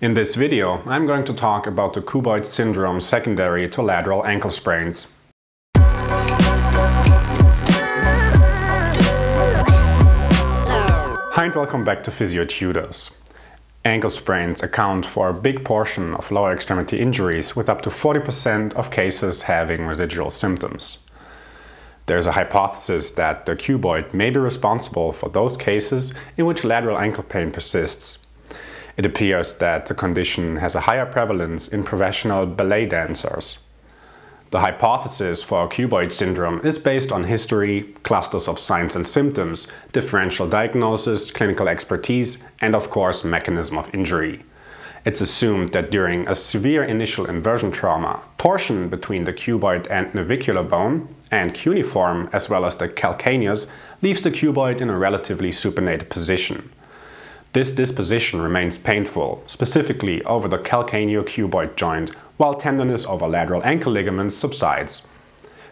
In this video, I'm going to talk about the Cuboid syndrome secondary to lateral ankle sprains. Hi and welcome back to Physiotutors. Ankle sprains account for a big portion of lower extremity injuries, with up to 40% of cases having residual symptoms. There's a hypothesis that the cuboid may be responsible for those cases in which lateral ankle pain persists. It appears that the condition has a higher prevalence in professional ballet dancers. The hypothesis for cuboid syndrome is based on history, clusters of signs and symptoms, differential diagnosis, clinical expertise, and of course mechanism of injury. It's assumed that during a severe initial inversion trauma, torsion between the cuboid and navicular bone and cuneiform as well as the calcaneus leaves the cuboid in a relatively supinated position. This disposition remains painful, specifically over the calcaneo-cuboid joint, while tenderness over lateral ankle ligaments subsides.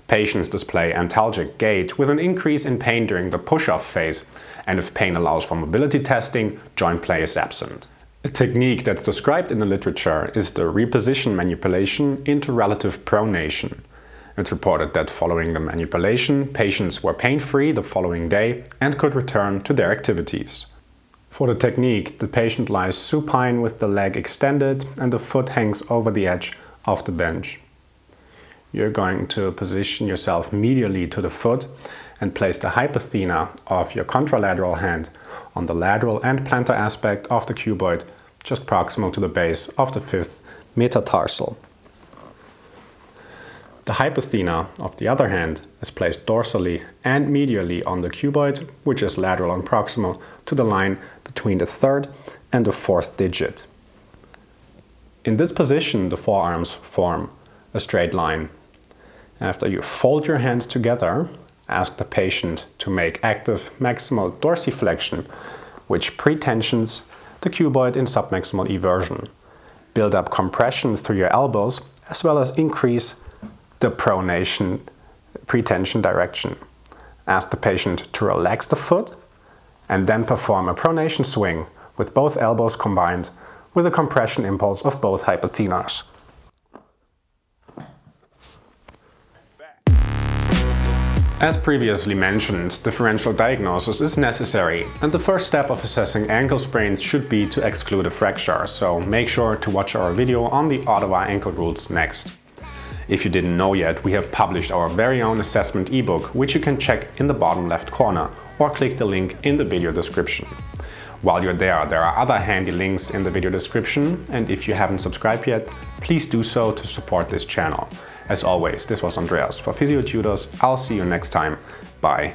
Patients display antalgic gait with an increase in pain during the push-off phase, and if pain allows for mobility testing, joint play is absent. A technique that's described in the literature is the reposition manipulation into relative pronation. It's reported that following the manipulation, patients were pain-free the following day and could return to their activities. For the technique, the patient lies supine with the leg extended and the foot hangs over the edge of the bench. You're going to position yourself medially to the foot and place the hypothena of your contralateral hand on the lateral and plantar aspect of the cuboid, just proximal to the base of the fifth metatarsal. The hypothena of the other hand is placed dorsally and medially on the cuboid, which is lateral and proximal to the line between the third and the fourth digit. In this position, the forearms form a straight line. After you fold your hands together, ask the patient to make active maximal dorsiflexion, which pretensions the cuboid in submaximal eversion. Build up compression through your elbows as well as increase the pronation pretension direction. Ask the patient to relax the foot and then perform a pronation swing with both elbows combined with a compression impulse of both hypothenas. As previously mentioned, differential diagnosis is necessary, and the first step of assessing ankle sprains should be to exclude a fracture, so make sure to watch our video on the Ottawa ankle rules next. If you didn't know yet, we have published our very own assessment ebook, which you can check in the bottom left corner or click the link in the video description. While you're there are other handy links in the video description, and if you haven't subscribed yet, please do so to support this channel. As always, this was Andreas for Physiotutors. I'll see you next time. Bye.